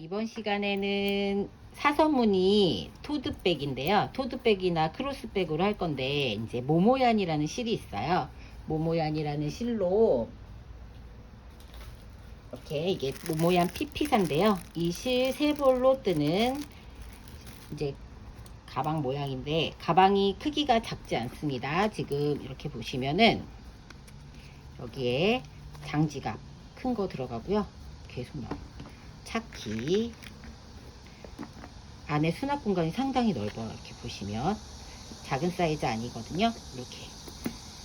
이번 시간에는 사선무늬 토드백인데요. 토드백이나 크로스백으로 할 건데, 이제 모모얀이라는 실이 있어요. 모모얀이라는 실로 이렇게 이게 모모얀 피피사인데요. 이 실 세 볼로 뜨는 이제 가방 모양인데, 가방이 크기가 작지 않습니다. 지금 이렇게 보시면은 여기에 장지갑 큰 거 들어가고요. 계속 나와요. 차키, 안에 수납 공간이 상당히 넓어요. 이렇게 보시면 작은 사이즈 아니거든요. 이렇게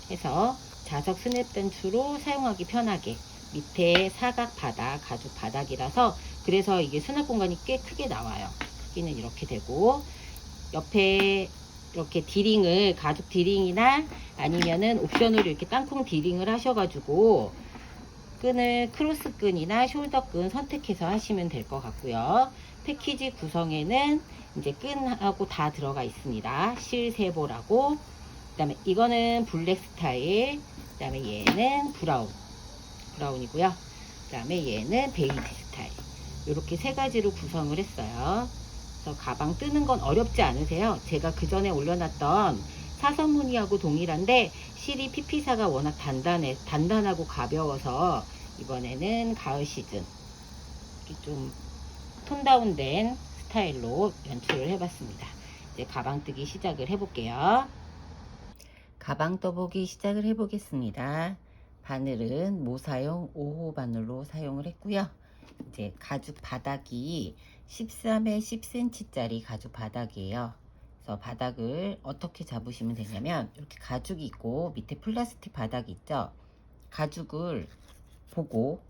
해서 자석 스냅ben치로 사용하기 편하게, 밑에 사각 바닥, 가죽 바닥이라서 그래서 이게 수납 공간이 꽤 크게 나와요. 크기는 이렇게 되고, 옆에 이렇게 디링을, 가죽 디링이나 아니면은 옵션으로 이렇게 땅콩 디링을 하셔가지고 끈을 크로스 끈이나 숄더 끈 선택해서 하시면 될 것 같고요. 패키지 구성에는 이제 끈하고 다 들어가 있습니다. 실 세볼하고, 그 다음에 이거는 블랙 스타일, 그 다음에 얘는 브라운이고요. 그 다음에 얘는 베이지 스타일. 이렇게 세 가지로 구성을 했어요. 그래서 가방 뜨는 건 어렵지 않으세요. 제가 그 전에 올려놨던 사선무늬하고 동일한데 실이 피피사가 워낙 단단하고 가벼워서 이번에는 가을 시즌 좀 톤다운된 스타일로 연출을 해봤습니다. 이제 가방 뜨기 시작을 해볼게요. 가방 떠보기 시작을 해보겠습니다. 바늘은 모사용 5호 바늘로 사용을 했고요. 이제 가죽 바닥이 13에 10cm 짜리 가죽 바닥이에요. 그래서 바닥을 어떻게 잡으시면 되냐면, 이렇게 가죽이 있고 밑에 플라스틱 바닥이 있죠. 가죽을 보고,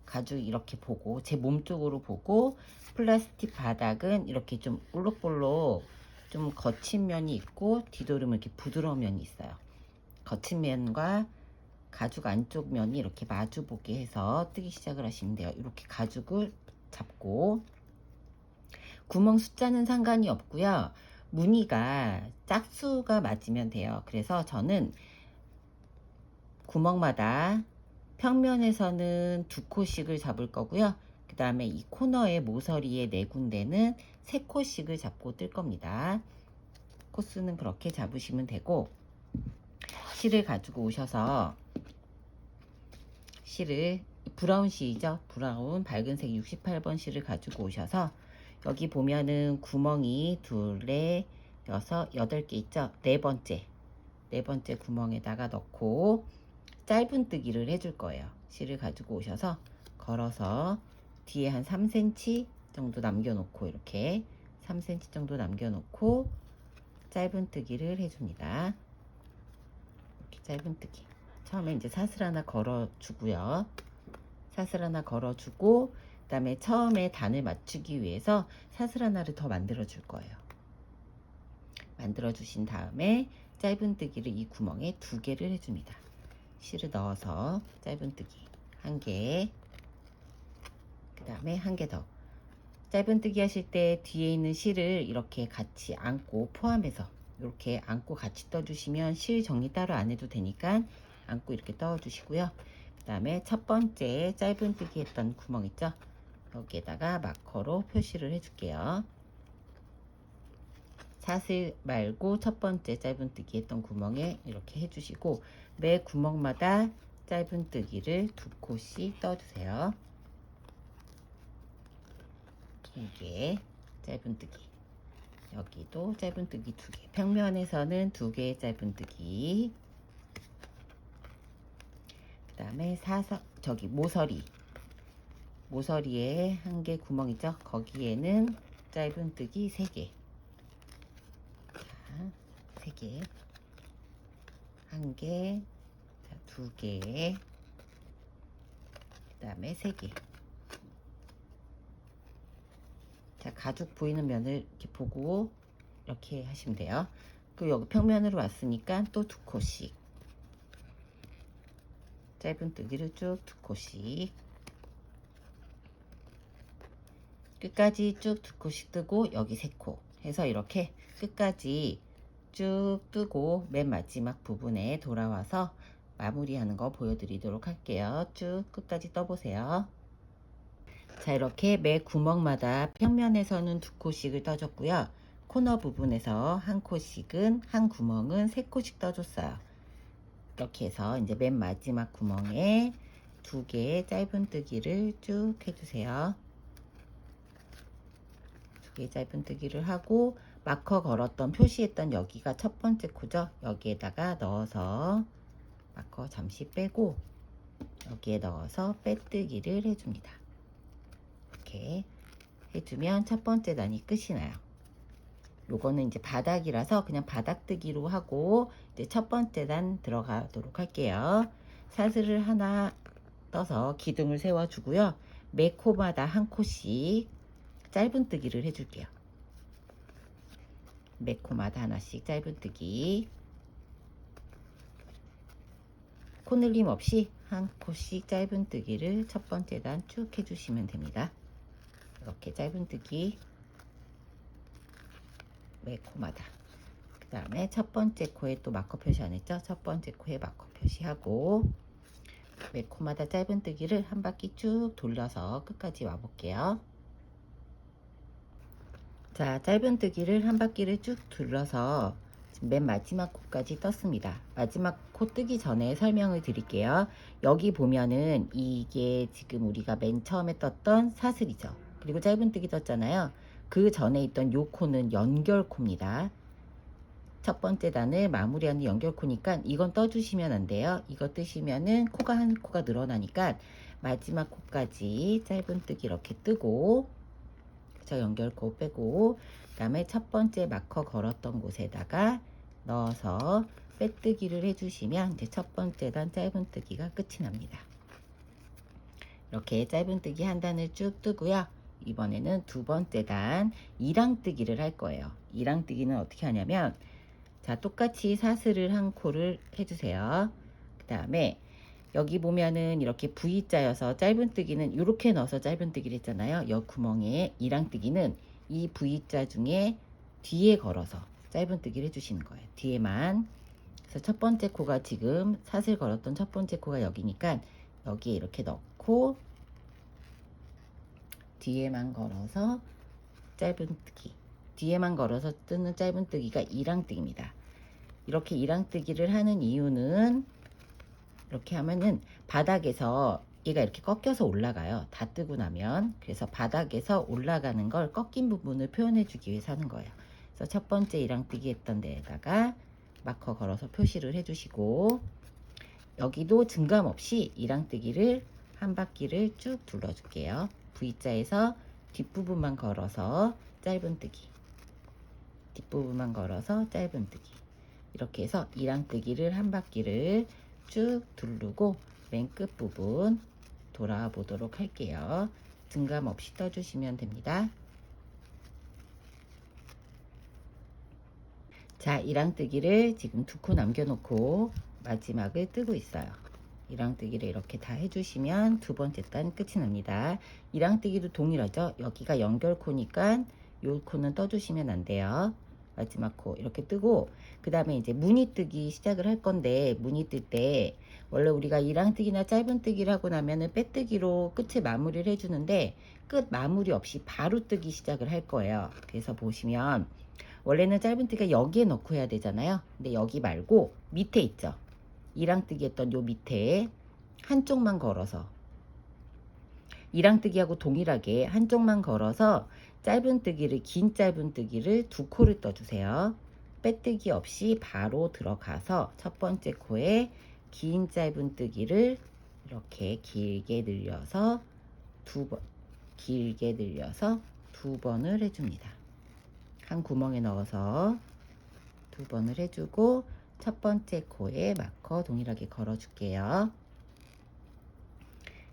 가죽 이렇게 보고, 제 몸 쪽으로 보고, 플라스틱 바닥은 이렇게 좀 볼록볼록 좀 거친 면이 있고 뒤도르면 이렇게 부드러운 면이 있어요. 거친 면과 가죽 안쪽 면이 이렇게 마주 보게 해서 뜨기 시작을 하시면 돼요. 이렇게 가죽을 잡고, 구멍 숫자는 상관이 없고요. 무늬가 짝수가 맞으면 돼요. 그래서 저는 구멍마다 평면에서는 2코씩을 잡을 거고요. 그 다음에 이 코너의 모서리의 4군데는 3코씩을 잡고 뜰 겁니다. 코스는 그렇게 잡으시면 되고, 실을 가지고 오셔서, 실을 브라운 실이죠. 브라운 밝은색 68번 실을 가지고 오셔서, 여기 보면은 구멍이 2, 4, 6, 8개 있죠. 네 번째 구멍에다가 넣고 짧은 뜨기를 해줄 거예요. 실을 가지고 오셔서 걸어서 뒤에 한 3cm 정도 남겨놓고, 이렇게 3cm 정도 남겨놓고 짧은 뜨기를 해줍니다. 이렇게 짧은 뜨기. 처음에 이제 사슬 하나 걸어주고요. 사슬 하나 걸어주고, 그 다음에 처음에 단을 맞추기 위해서 사슬 하나를 더 만들어 줄 거예요. 만들어 주신 다음에 짧은 뜨기를 이 구멍에 2개를 해줍니다. 실을 넣어서 짧은 뜨기 1개, 그 다음에 1개 더. 짧은 뜨기 하실 때 뒤에 있는 실을 이렇게 같이 안고, 포함해서 이렇게 안고 같이 떠주시면 실 정리 따로 안 해도 되니까 안고 이렇게 떠주시고요. 그 다음에 첫 번째 짧은 뜨기 했던 구멍 있죠. 여기에다가 마커로 표시를 해줄게요. 사슬 말고 첫 번째 짧은 뜨기 했던 구멍에 이렇게 해주시고, 매 구멍마다 짧은 뜨기를 2코씩 떠주세요. 2개 짧은 뜨기, 여기도 짧은 뜨기 2개, 평면에서는 2개의 짧은 뜨기, 그 다음에 모서리에 1개 구멍 있죠. 거기에는 짧은 뜨기 3개, 3개, 1개, 2개, 그 다음에 3개. 자, 가죽 보이는 면을 이렇게 보고 이렇게 하시면 돼요. 그리고 여기 평면으로 왔으니까 또 2코씩 짧은 뜨기를 쭉 2코씩, 끝까지 쭉 2코씩 뜨고 여기 3코 해서 이렇게 끝까지 쭉 뜨고 맨 마지막 부분에 돌아와서 마무리하는 거 보여드리도록 할게요. 쭉 끝까지 떠보세요. 자, 이렇게 매 구멍마다 평면에서는 2코씩을 떠줬고요. 코너 부분에서 한 코씩은, 한 구멍은 3코씩 떠줬어요. 이렇게 해서 이제 맨 마지막 구멍에 2개의 짧은뜨기를 쭉 해주세요. 2개의 짧은뜨기를 하고 마커 걸었던 표시했던 여기가 첫 번째 코죠. 여기에다가 넣어서 마커 잠시 빼고 여기에 넣어서 빼뜨기를 해줍니다. 이렇게 해주면 첫 번째 단이 끝이 나요. 요거는 이제 바닥이라서 그냥 바닥뜨기로 하고 이제 첫 번째 단 들어가도록 할게요. 사슬을 하나 떠서 기둥을 세워 주고요. 매 코마다 한 코씩 짧은뜨기를 해줄게요. 매 코마다 하나씩 짧은뜨기, 코늘림 없이 한 코씩 짧은뜨기를 첫 번째 단 쭉 해주시면 됩니다. 이렇게 짧은뜨기 매 코마다. 그 다음에 첫 번째 코에 또 마커 표시 안 했죠? 첫 번째 코에 마커 표시하고 매 코마다 짧은뜨기를 한 바퀴 쭉 돌려서 끝까지 와볼게요. 자, 짧은뜨기를 한 바퀴를 쭉 둘러서 맨 마지막 코까지 떴습니다. 마지막 코 뜨기 전에 설명을 드릴게요. 여기 보면은 이게 지금 우리가 맨 처음에 떴던 사슬이죠. 그리고 짧은뜨기 떴잖아요. 그 전에 있던 요 코는 연결코입니다. 첫 번째 단을 마무리하는 연결코니까 이건 떠주시면 안 돼요. 이거 뜨시면은 코가 한 코가 늘어나니까 마지막 코까지 짧은뜨기 이렇게 뜨고, 저 연결코 빼고, 그 다음에 첫 번째 마커 걸었던 곳에다가 넣어서 빼뜨기를 해주시면 이제 첫 번째 단 짧은뜨기가 끝이 납니다. 이렇게 짧은뜨기 한 단을 쭉 뜨고요. 이번에는 두 번째 단 이랑뜨기를 할 거예요. 이랑뜨기는 어떻게 하냐면, 자, 똑같이 사슬을 한 코를 해주세요. 그 다음에 여기 보면은 이렇게 V자여서 짧은뜨기는 이렇게 넣어서 짧은뜨기를 했잖아요. 여 구멍에 이랑뜨기는 이 V자 중에 뒤에 걸어서 짧은뜨기를 해주시는 거예요. 뒤에만. 그래서 첫 번째 코가 지금 사슬 걸었던 첫 번째 코가 여기니까 여기에 이렇게 넣고 뒤에만 걸어서 짧은뜨기, 뒤에만 걸어서 뜨는 짧은뜨기가 이랑뜨기입니다. 이렇게 이랑뜨기를 하는 이유는 이렇게 하면은 바닥에서 얘가 이렇게 꺾여서 올라가요. 다 뜨고 나면. 그래서 바닥에서 올라가는 걸 꺾인 부분을 표현해 주기 위해서 하는 거예요. 그래서 첫 번째 이랑뜨기 했던 데에다가 마커 걸어서 표시를 해 주시고, 여기도 증감 없이 이랑뜨기를 한 바퀴를 쭉 둘러 줄게요. V자에서 뒷부분만 걸어서 짧은뜨기, 뒷부분만 걸어서 짧은뜨기, 이렇게 해서 이랑뜨기를 한 바퀴를 쭉 두르고 맨 끝부분 돌아와 보도록 할게요. 증감 없이 떠주시면 됩니다. 자, 이랑뜨기를 지금 2코 남겨놓고 마지막을 뜨고 있어요. 이랑뜨기를 이렇게 다 해주시면 두 번째 단 끝이 납니다. 이랑뜨기도 동일하죠. 여기가 연결코니까 요 코는 떠주시면 안 돼요. 마지막 코 이렇게 뜨고, 그 다음에 이제 무늬뜨기 시작을 할 건데, 무늬 뜰 때 원래 우리가 이랑뜨기나 짧은뜨기를 하고 나면은 빼뜨기로 끝을 마무리를 해주는데 끝 마무리 없이 바로 뜨기 시작을 할 거예요. 그래서 보시면 원래는 짧은뜨기가 여기에 넣고 해야 되잖아요. 근데 여기 말고 밑에 있죠. 이랑뜨기 했던 요 밑에 한쪽만 걸어서, 이랑뜨기하고 동일하게 한쪽만 걸어서 짧은뜨기를, 긴 짧은뜨기를 2코를 떠주세요. 빼뜨기 없이 바로 들어가서 첫 번째 코에 긴 짧은뜨기를 이렇게 길게 늘려서 길게 늘려서 2번을 해줍니다. 한 구멍에 넣어서 2번을 해주고 첫 번째 코에 마커 동일하게 걸어줄게요.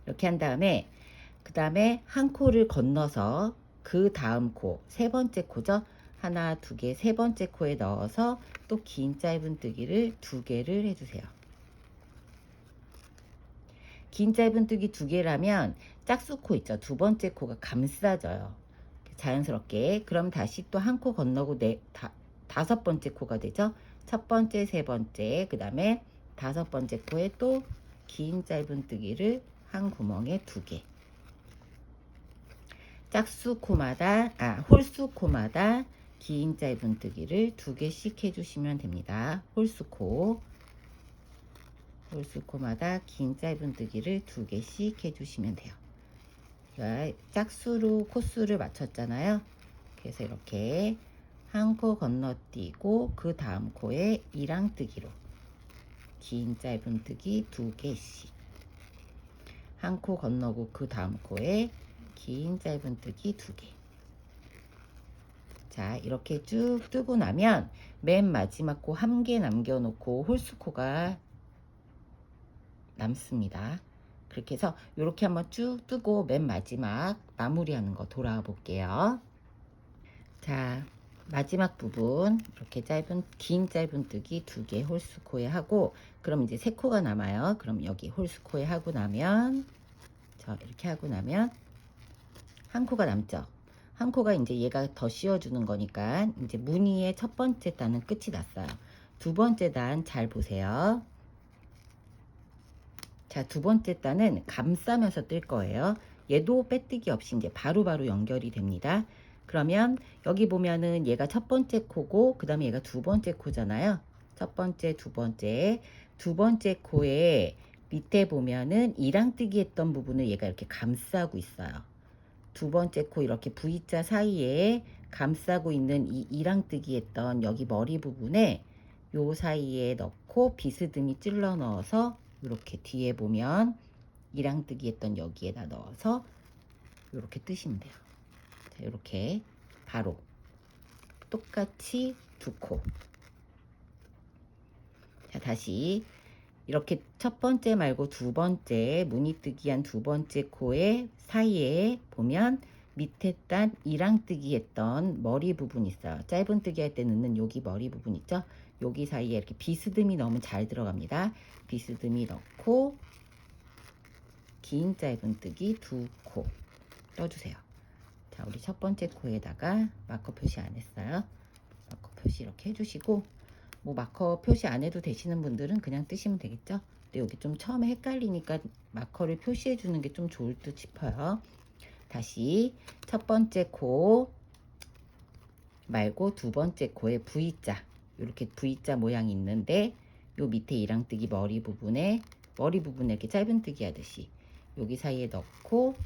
이렇게 한 다음에 그 다음에 한 코를 건너서 그 다음 코, 세 번째 코죠. 하나, 두 개, 세 번째 코에 넣어서 또 긴 짧은뜨기를 2개를 해주세요. 긴 짧은뜨기 2개라면 짝수코 있죠. 두 번째 코가 감싸져요. 자연스럽게. 그럼 다시 또 한 코 건너고 다섯 번째 코가 되죠. 첫 번째, 세 번째, 그 다음에 다섯 번째 코에 또 긴 짧은뜨기를 한 구멍에 2개. 홀수코마다 긴 짧은뜨기를 2개씩 해주시면 됩니다. 홀수코마다 긴 짧은뜨기를 2개씩 해주시면 돼요. 짝수로 코수를 맞췄잖아요. 그래서 이렇게 한 코 건너뛰고 그 다음 코에 이랑뜨기로 긴 짧은뜨기 2개씩, 한 코 건너고 그 다음 코에 긴 짧은뜨기 2개. 자, 이렇게 쭉 뜨고 나면 맨 마지막 코 1개 남겨놓고 홀수코가 남습니다. 그렇게 해서 이렇게 한번 쭉 뜨고 맨 마지막 마무리하는 거 돌아와 볼게요. 자, 마지막 부분 이렇게 긴 짧은뜨기 2개 홀수코에 하고, 그럼 이제 3코가 남아요. 그럼 여기 홀수코에 하고 나면, 이렇게 하고 나면 한 코가 남죠. 한 코가 이제 얘가 더 씌워주는 거니까 이제 무늬의 첫 번째 단은 끝이 났어요. 두 번째 단 잘 보세요. 자, 두 번째 단은 감싸면서 뜰 거예요. 얘도 빼뜨기 없이 이제 바로바로 연결이 됩니다. 그러면 여기 보면은 얘가 첫 번째 코고 그 다음에 얘가 두 번째 코잖아요. 첫 번째, 두 번째 코에 밑에 보면은 이랑뜨기 했던 부분을 얘가 이렇게 감싸고 있어요. 두 번째 코 이렇게 V자 사이에 감싸고 있는 이 이랑뜨기 했던 여기 머리 부분에 요 사이에 넣고 비스듬히 찔러 넣어서 이렇게 뒤에 보면 이랑뜨기 했던 여기에다 넣어서 이렇게 뜨시면 돼요. 자, 이렇게 바로 똑같이 2코. 자, 다시 이렇게 첫 번째 말고 두 번째 무늬뜨기한 두 번째 코의 사이에 보면 밑에 단 이랑뜨기 했던 머리 부분 있어요. 짧은뜨기 할 때 넣는 여기 머리 부분 있죠. 여기 사이에 이렇게 비스듬히 넣으면 잘 들어갑니다. 비스듬히 넣고 긴 짧은뜨기 2코 떠주세요. 자, 우리 첫 번째 코에다가 마커 표시 안 했어요. 마커 표시 이렇게 해주시고, 뭐 마커 표시 안 해도 되시는 분들은 그냥 뜨시면 되겠죠. 근데 여기 좀 처음에 헷갈리니까 마커를 표시해 주는 게 좀 좋을 듯 싶어요. 다시 첫 번째 코 말고 두 번째 코에 V자, 이렇게 V자 모양이 있는데 요 밑에 이랑뜨기 머리 부분에 이렇게 짧은뜨기 하듯이 여기 사이에 넣고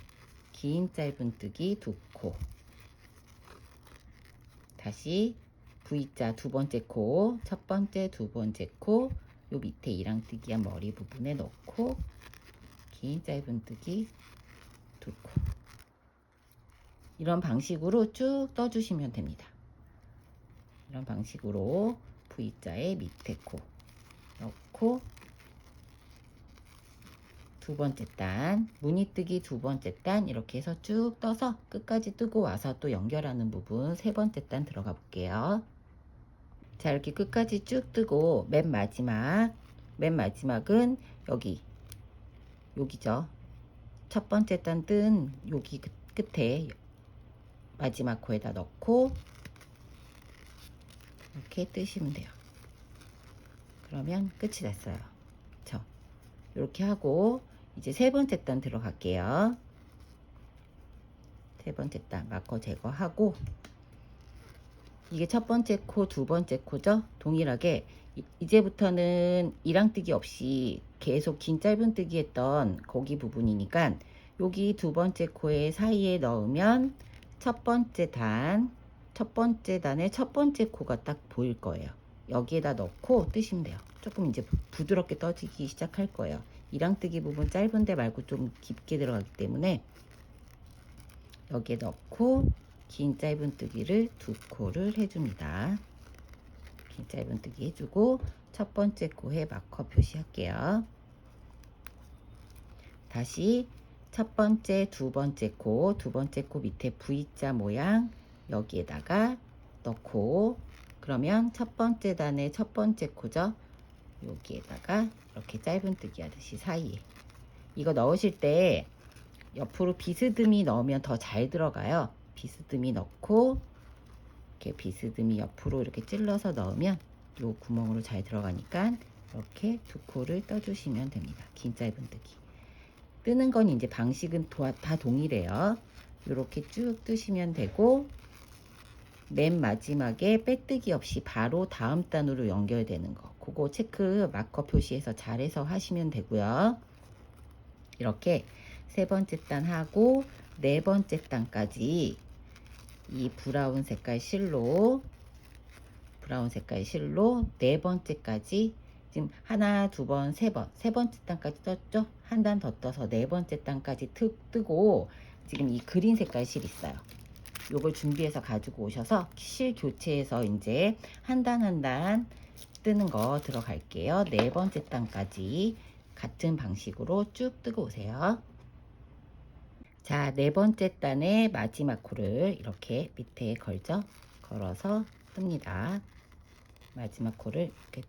긴 짧은뜨기 2코. 다시 V자 두 번째 코, 첫 번째, 두 번째 코, 요 밑에 이랑뜨기한 머리 부분에 넣고 긴 짧은뜨기 2코. 이런 방식으로 쭉 떠주시면 됩니다. 이런 방식으로 V자의 밑에 코 넣고 두 번째 단, 무늬뜨기 두 번째 단 이렇게 해서 쭉 떠서 끝까지 뜨고 와서 또 연결하는 부분 세 번째 단 들어가 볼게요. 자, 이렇게 끝까지 쭉 뜨고 맨 마지막은 여기죠. 첫 번째 단 뜬 여기 끝에 마지막 코에다 넣고 이렇게 뜨시면 돼요. 그러면 끝이 났어요. 이렇게 하고 이제 세 번째 단 들어갈게요. 세 번째 단 마커 제거하고, 이게 첫 번째 코, 두 번째 코죠. 동일하게 이제부터는 이랑뜨기 없이 계속 긴 짧은뜨기 했던 거기 부분이니까 여기 두 번째 코의 사이에 넣으면 첫 번째 단의 첫 번째 코가 딱 보일 거예요. 여기에다 넣고 뜨시면 돼요. 조금 이제 부드럽게 떠지기 시작할 거예요. 이랑뜨기 부분 짧은데 말고 좀 깊게 들어가기 때문에 여기에 넣고 긴 짧은뜨기를 2코를 해줍니다. 긴 짧은뜨기 해주고 첫 번째 코에 마커 표시할게요. 다시 첫 번째, 두 번째 코 밑에 V자 모양 여기에다가 넣고, 그러면 첫 번째 단의 첫 번째 코죠. 여기에다가 이렇게 짧은뜨기 하듯이 사이에, 이거 넣으실 때 옆으로 비스듬히 넣으면 더 잘 들어가요. 비스듬히 넣고 이렇게 비스듬히 옆으로 이렇게 찔러서 넣으면 요 구멍으로 잘 들어가니까 이렇게 2코를 떠주시면 됩니다. 긴 짧은뜨기 뜨는 건 이제 방식은 다 동일해요. 이렇게 쭉 뜨시면 되고, 맨 마지막에 빼뜨기 없이 바로 다음 단으로 연결되는 거, 그거 체크 마커 표시해서 잘해서 하시면 되고요. 이렇게 세 번째 단 하고 네 번째 단까지 이 브라운 색깔 실로 네 번째까지, 지금 하나, 두 번, 세 번째 단까지 떴죠? 한 단 더 떠서 네 번째 단까지 뜨고, 지금 이 그린 색깔 실 있어요. 요걸 준비해서 가지고 오셔서 실 교체해서 이제 한 단 한 단 뜨는 거 들어갈게요. 네 번째 단까지 같은 방식으로 쭉 뜨고 오세요. 자, 네 번째 단의 마지막 코를 이렇게 밑에 걸어서 뜹니다. 마지막 코를 이렇게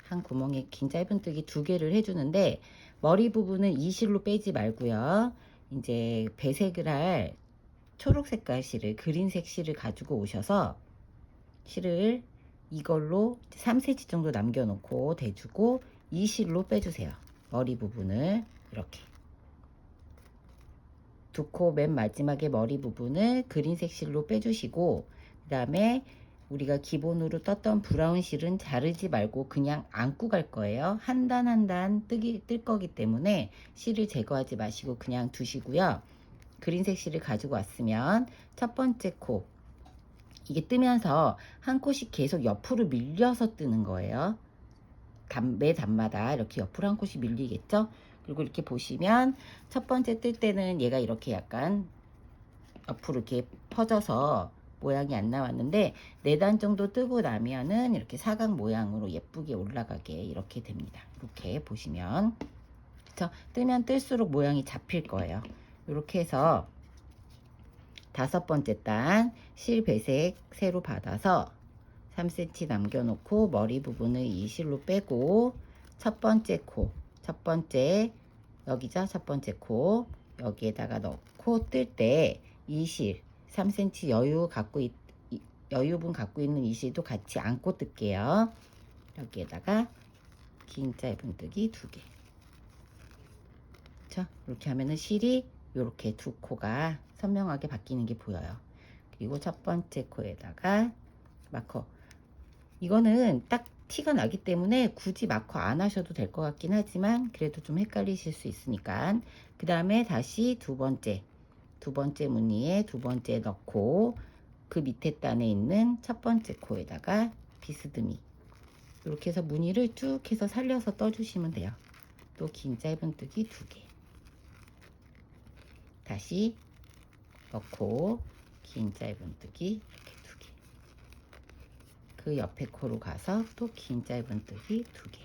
한 구멍에 긴 짧은뜨기 2개를 해주는데, 머리 부분은 이 실로 빼지 말고요. 이제 배색을 할 초록 색깔 실을, 그린색 실을 가지고 오셔서 실을 이걸로 3cm 정도 남겨놓고 대주고 이 실로 빼주세요. 머리 부분을 이렇게 2코 맨 마지막에 머리 부분을 그린색 실로 빼주시고, 그 다음에 우리가 기본으로 떴던 브라운 실은 자르지 말고 그냥 안고 갈 거예요. 한 단 한 단 뜰 거기 때문에 실을 제거하지 마시고 그냥 두시고요. 그린색 실을 가지고 왔으면 첫 번째 코, 이게 뜨면서 한 코씩 계속 옆으로 밀려서 뜨는 거예요. 매 단마다 이렇게 옆으로 한 코씩 밀리겠죠? 그리고 이렇게 보시면 첫 번째 뜰 때는 얘가 이렇게 약간 옆으로 이렇게 퍼져서 모양이 안 나왔는데, 4단 정도 뜨고 나면은 이렇게 사각 모양으로 예쁘게 올라가게 이렇게 됩니다. 이렇게 보시면, 그쵸? 뜨면 뜰수록 모양이 잡힐 거예요. 이렇게 해서 5번째 단 실 배색 새로 받아서 3cm 남겨놓고 머리 부분을 이 실로 빼고, 첫 번째 코, 여기죠? 첫 번째 코 여기에다가 넣고 뜰 때 이 실 3cm 여유분 갖고 있는 이 실도 같이 안고 뜰게요. 여기에다가 긴 짧은뜨기 2개. 자, 이렇게 하면은 실이 이렇게 2코가 선명하게 바뀌는 게 보여요. 그리고 첫 번째 코에다가 마커, 이거는 딱 티가 나기 때문에 굳이 마커 안 하셔도 될 것 같긴 하지만 그래도 좀 헷갈리실 수 있으니까, 그 다음에 다시 두 번째 무늬에 2번째 넣고 그 밑에 단에 있는 첫 번째 코에다가 비스듬히 이렇게 해서 무늬를 쭉 해서 살려서 떠주시면 돼요. 또 긴 짧은뜨기 2개 다시 넣고 긴 짧은뜨기 이렇게 2개, 그 옆에 코로 가서 또 긴 짧은뜨기 2개.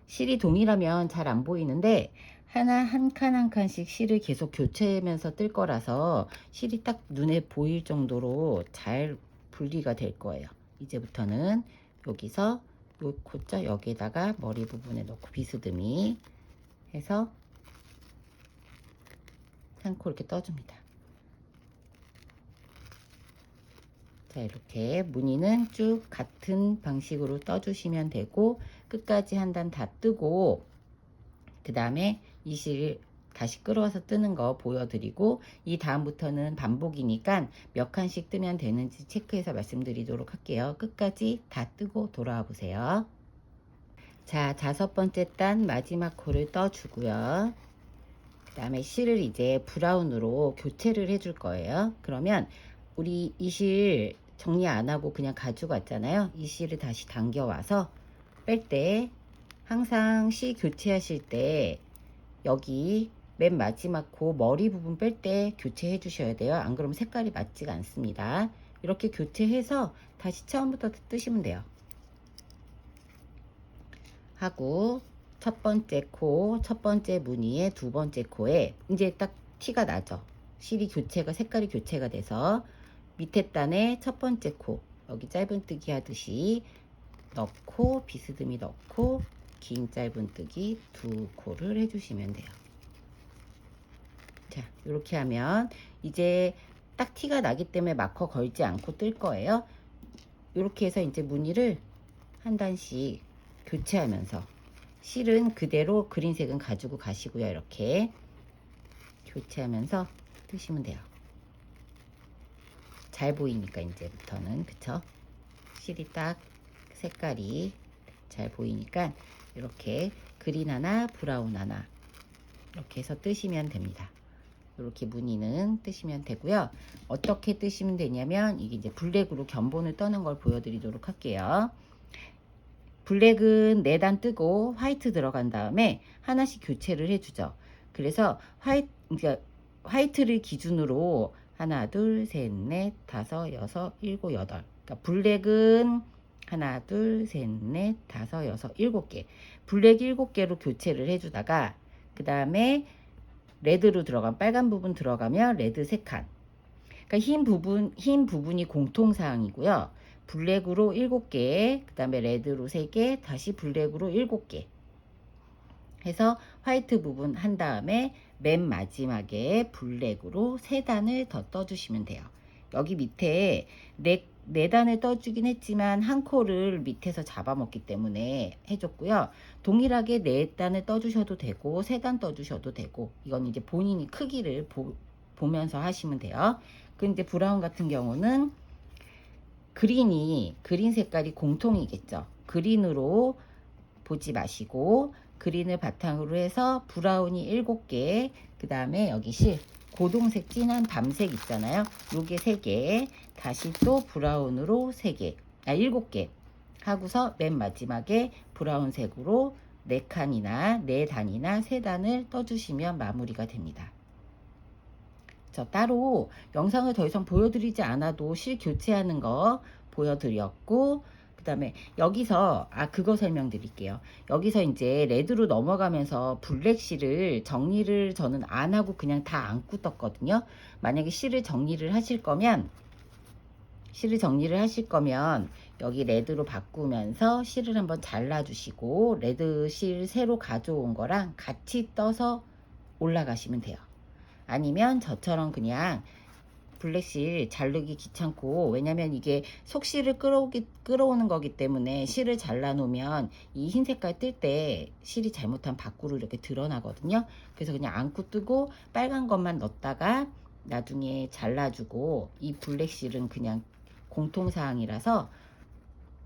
실이 동일하면 잘 안 보이는데 한 칸 한 칸씩 실을 계속 교체하면서 뜰 거라서 실이 딱 눈에 보일 정도로 잘 분리가 될 거예요. 이제부터는 여기서 요 코자 여기에다가 머리 부분에 넣고 비스듬히 해서 한 코 이렇게 떠줍니다. 자, 이렇게 무늬는 쭉 같은 방식으로 떠주시면 되고, 끝까지 한 단 다 뜨고 그 다음에 이 실을 다시 끌어와서 뜨는 거 보여드리고, 이 다음부터는 반복이니까 몇 칸씩 뜨면 되는지 체크해서 말씀드리도록 할게요. 끝까지 다 뜨고 돌아와 보세요. 자, 5번째 단 마지막 코를 떠주고요. 그 다음에 실을 이제 브라운으로 교체를 해줄 거예요. 그러면 우리 이 실 정리 안 하고 그냥 가지고 왔잖아요. 이 실을 다시 당겨와서 뺄 때, 항상 실 교체하실 때 여기 맨 마지막 코 머리 부분 뺄 때 교체해 주셔야 돼요. 안 그러면 색깔이 맞지가 않습니다. 이렇게 교체해서 다시 처음부터 뜨시면 돼요. 하고 첫 번째 코, 첫 번째 무늬의 2번째 코에 이제 딱 티가 나죠. 실이 색깔이 교체가 돼서 밑에 단에 첫 번째 코 여기 짧은뜨기 하듯이 넣고 비스듬히 넣고 긴 짧은뜨기 2코를 해주시면 돼요. 자, 이렇게 하면 이제 딱 티가 나기 때문에 마커 걸지 않고 뜰 거예요. 이렇게 해서 이제 무늬를 한 단씩 교체하면서 실은 그대로 그린색은 가지고 가시고요. 이렇게 교체하면서 뜨시면 돼요. 잘 보이니까 이제부터는, 그쵸? 실이 딱 색깔이 잘 보이니까 이렇게 그린 하나, 브라운 하나 이렇게 해서 뜨시면 됩니다. 이렇게 무늬는 뜨시면 되고요. 어떻게 뜨시면 되냐면, 이게 이제 블랙으로 견본을 떠는 걸 보여드리도록 할게요. 블랙은 4단 뜨고 화이트 들어간 다음에 하나씩 교체를 해주죠. 그래서 그러니까 화이트를 기준으로 하나, 둘, 셋, 넷, 다섯, 여섯, 일곱, 여덟. 그러니까 블랙은 하나, 둘, 셋, 넷, 다섯, 여섯, 7개. 블랙 7개로 교체를 해주다가, 그 다음에 레드로 들어간 빨간 부분 들어가면 레드 3칸. 그러니까 흰 부분이 공통사항이고요. 블랙으로 7개, 그 다음에 레드로 3개, 다시 블랙으로 7개 해서 화이트 부분 한 다음에 맨 마지막에 블랙으로 3단을 더 떠주시면 돼요. 여기 밑에 4단을 떠주긴 했지만 한 코를 밑에서 잡아먹기 때문에 해줬고요. 동일하게 4단을 떠주셔도 되고 3단 떠주셔도 되고, 이건 이제 본인이 크기를 보면서 하시면 돼요. 근데 브라운 같은 경우는 그린 색깔이 공통이겠죠. 그린으로 보지 마시고 그린을 바탕으로 해서 브라운이 7개, 그 다음에 여기 고동색 진한 밤색 있잖아요. 요게 3개, 다시 또 브라운으로 3개, 7개 하고서 맨 마지막에 브라운색으로 4칸이나 4단이나 3단을 떠주시면 마무리가 됩니다. 저 따로 영상을 더 이상 보여드리지 않아도 실 교체하는 거 보여드렸고, 그 다음에 여기서 그거 설명드릴게요. 여기서 이제 레드로 넘어가면서 블랙 실을 정리를 저는 안 하고 그냥 다 안고 떴거든요. 만약에 실을 정리를 하실 거면 여기 레드로 바꾸면서 실을 한번 잘라주시고 레드 실 새로 가져온 거랑 같이 떠서 올라가시면 돼요. 아니면 저처럼 그냥 블랙실 자르기 귀찮고, 왜냐면 이게 속실을 끌어오는 거기 때문에 실을 잘라 놓으면 이 흰 색깔 뜰 때 실이 잘못하면 밖으로 이렇게 드러나거든요. 그래서 그냥 안고 뜨고 빨간 것만 넣었다가 나중에 잘라주고, 이 블랙실은 그냥 공통사항이라서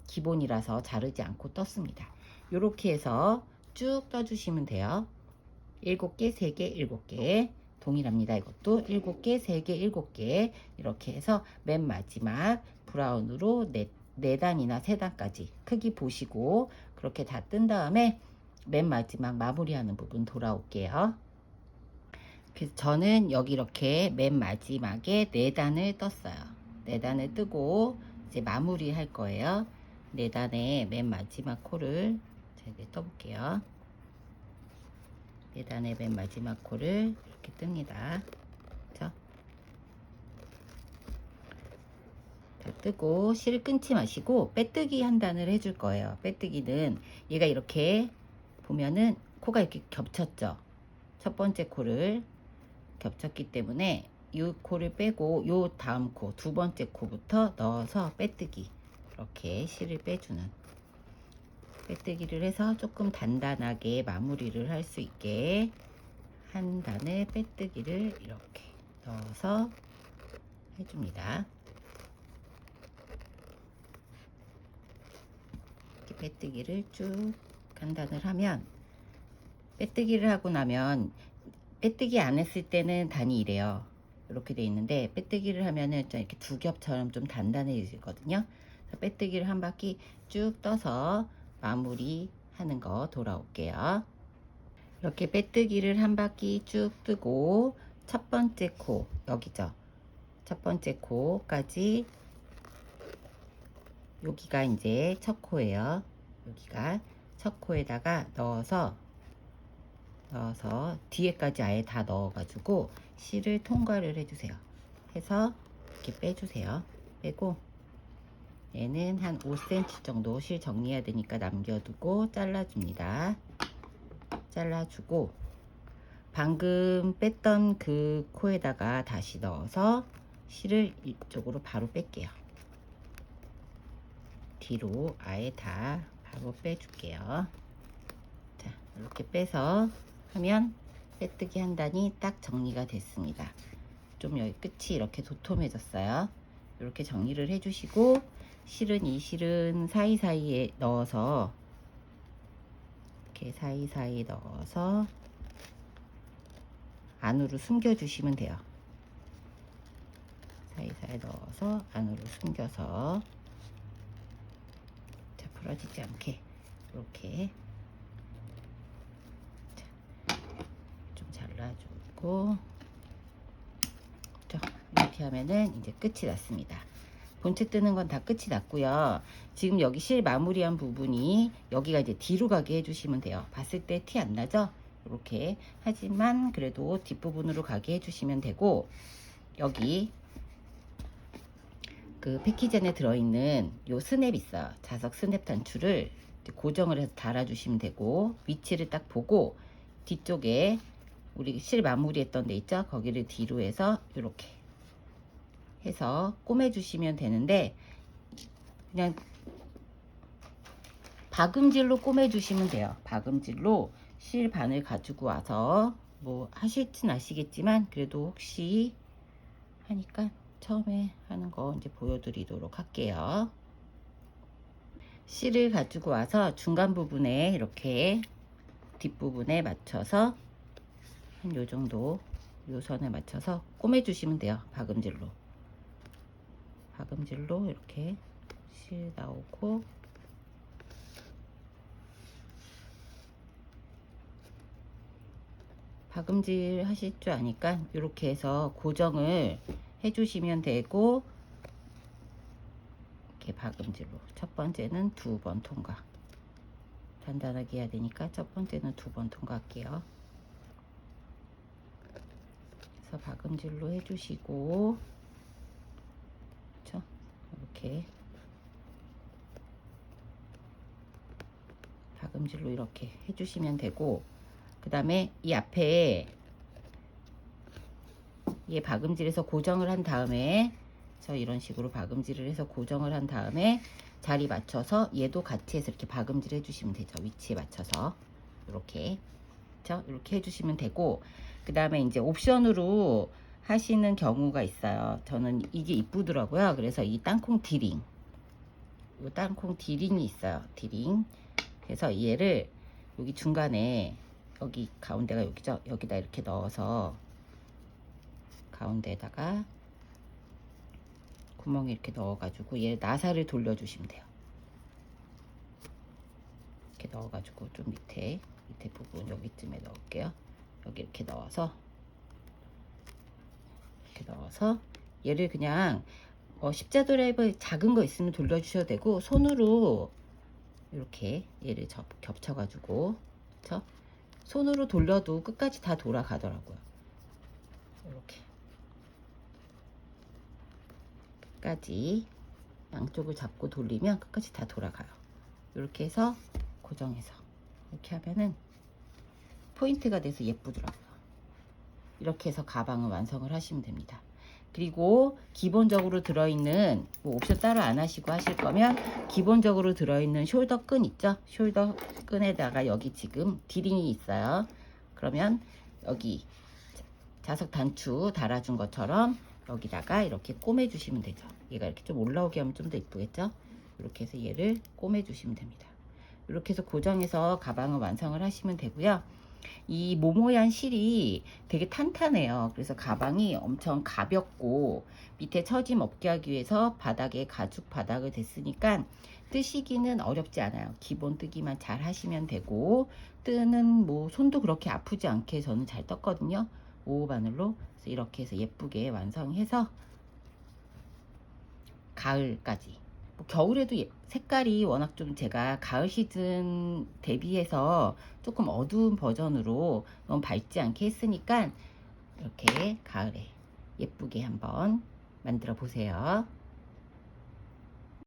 기본이라서 자르지 않고 떴습니다. 이렇게 해서 쭉 떠주시면 돼요. 7개, 3개, 7개 동일합니다. 이것도 7개, 3개, 7개 이렇게 해서 맨 마지막 브라운으로 4단이나 3단까지 크기 보시고 그렇게 다 뜬 다음에 맨 마지막 마무리하는 부분 돌아올게요. 그래서 저는 여기 이렇게 맨 마지막에 4단을 떴어요. 4단을 뜨고 이제 마무리 할 거예요. 4단의 맨 마지막 코를 제가 떠볼게요. 4단의 맨 마지막 코를 이렇게 뜹니다. 그쵸? 자, 뜨고 실을 끊지 마시고 빼뜨기 한 단을 해줄 거예요. 빼뜨기는 얘가 이렇게 보면은 코가 이렇게 겹쳤죠. 첫 번째 코를 겹쳤기 때문에 이 코를 빼고 요 다음 코, 두 번째 코부터 넣어서 빼뜨기, 이렇게 실을 빼주는 빼뜨기를 해서 조금 단단하게 마무리를 할 수 있게 한 단의 빼뜨기를 이렇게 넣어서 해줍니다. 이렇게 빼뜨기를 쭉 한 단을 하면, 빼뜨기를 하고 나면 빼뜨기 안 했을 때는 단이 이래요. 이렇게 돼 있는데 빼뜨기를 하면은 좀 이렇게 두 겹처럼 좀 단단해지거든요. 빼뜨기를 한 바퀴 쭉 떠서 마무리 하는 거 돌아올게요. 이렇게 빼뜨기를 한 바퀴 쭉 뜨고 첫 번째 코, 여기죠. 첫 번째 코까지, 여기가 이제 첫 코예요. 여기가 첫 코에다가 넣어서 뒤에까지 아예 다 넣어가지고 실을 통과를 해주세요. 해서 이렇게 빼주세요. 빼고 얘는 한 5cm 정도 실 정리해야 되니까 남겨두고 잘라줍니다. 잘라주고 방금 뺐던 그 코에다가 다시 넣어서 실을 이쪽으로 바로 뺄게요. 뒤로 아예 다 바로 빼줄게요. 자, 이렇게 빼서 하면 빼뜨기 한 단이 딱 정리가 됐습니다. 좀 여기 끝이 이렇게 도톰해졌어요. 이렇게 정리를 해주시고 실은 이 실은 사이사이에 넣어서 이렇게 사이사이 넣어서 안으로 숨겨주시면 돼요. 사이사이 넣어서 안으로 숨겨서 자, 부러지지 않게 이렇게 좀 잘라주고 이렇게 하면은 이제 끝이 났습니다. 본체 뜨는 건 다 끝이 났고요. 지금 여기 실 마무리한 부분이 여기가 이제 뒤로 가게 해주시면 돼요. 봤을 때 티 안 나죠? 이렇게. 하지만 그래도 뒷부분으로 가게 해주시면 되고, 여기 그 패키지 안에 들어있는 요 스냅 있어요. 자석 스냅 단추를 고정을 해서 달아주시면 되고, 위치를 딱 보고 뒤쪽에 우리 실 마무리했던 데 있죠? 거기를 뒤로 해서 이렇게 해서 꼬매주시면 되는데, 그냥 박음질로 꼬매주시면 돼요. 박음질로 실 반을 가지고 와서 뭐 하실진 아시겠지만 그래도 혹시 하니까 처음에 하는 거 이제 보여드리도록 할게요. 실을 가지고 와서 중간 부분에 이렇게 뒷부분에 맞춰서 한 요 정도 요 선에 맞춰서 꼬매주시면 돼요. 박음질로. 박음질로 이렇게 실 나오고, 박음질 하실 줄 아니까 이렇게 해서 고정을 해주시면 되고, 이렇게 박음질로 첫 번째는 2번 통과, 단단하게 해야 되니까 첫 번째는 2번 통과할게요. 그래서 박음질로 해주시고, 그렇죠? 이렇게 박음질로 이렇게 해주시면 되고, 그 다음에 이 앞에 얘 박음질해서 고정을 한 다음에 이런 식으로 박음질을 해서 고정을 한 다음에 자리 맞춰서 얘도 같이 해서 이렇게 박음질 해주시면 되죠. 위치에 맞춰서 이렇게, 그렇죠? 이렇게 해주시면 되고, 그 다음에 이제 옵션으로 하시는 경우가 있어요. 저는 이게 이쁘더라고요. 그래서 이 땅콩 디링, 이 땅콩 디링이 있어요. 디링. 그래서 얘를 여기 중간에, 여기 가운데가 여기죠. 여기다 이렇게 넣어서 가운데에다가 구멍에 이렇게 넣어가지고 얘를 나사를 돌려주시면 돼요. 이렇게 넣어가지고 좀 밑에 부분 여기쯤에 넣을게요. 여기 이렇게 넣어서 얘를 그냥 십자 드라이버 작은 거 있으면 돌려주셔도 되고, 손으로 이렇게 얘를 겹쳐가지고, 그쵸? 손으로 돌려도 끝까지 다 돌아가더라고요. 이렇게 끝까지 양쪽을 잡고 돌리면 끝까지 다 돌아가요. 이렇게 해서 고정해서 이렇게 하면은 포인트가 돼서 예쁘더라고요. 이렇게 해서 가방을 완성을 하시면 됩니다. 그리고 기본적으로 들어있는, 뭐 옵션 따로 안 하시고 하실 거면 기본적으로 들어있는 숄더 끈 있죠? 숄더 끈에다가 여기 지금 디링이 있어요. 그러면 여기 자석 단추 달아준 것처럼 여기다가 이렇게 꼬매 주시면 되죠. 얘가 이렇게 좀 올라오게 하면 좀 더 이쁘겠죠? 이렇게 해서 얘를 꼬매 주시면 됩니다. 이렇게 해서 고정해서 가방을 완성을 하시면 되고요. 이 모모얀 실이 되게 탄탄해요. 그래서 가방이 엄청 가볍고, 밑에 처짐 없게 하기 위해서 바닥에 가죽 바닥을 댔으니까 뜨시기는 어렵지 않아요. 기본 뜨기만 잘 하시면 되고, 뜨는 뭐 손도 그렇게 아프지 않게 저는 잘 떴거든요. 5호 바늘로. 그래서 이렇게 해서 예쁘게 완성해서 가을까지, 뭐 겨울에도 색깔이 워낙 좀 제가 가을 시즌 대비해서 조금 어두운 버전으로 너무 밝지 않게 했으니까 이렇게 가을에 예쁘게 한번 만들어 보세요.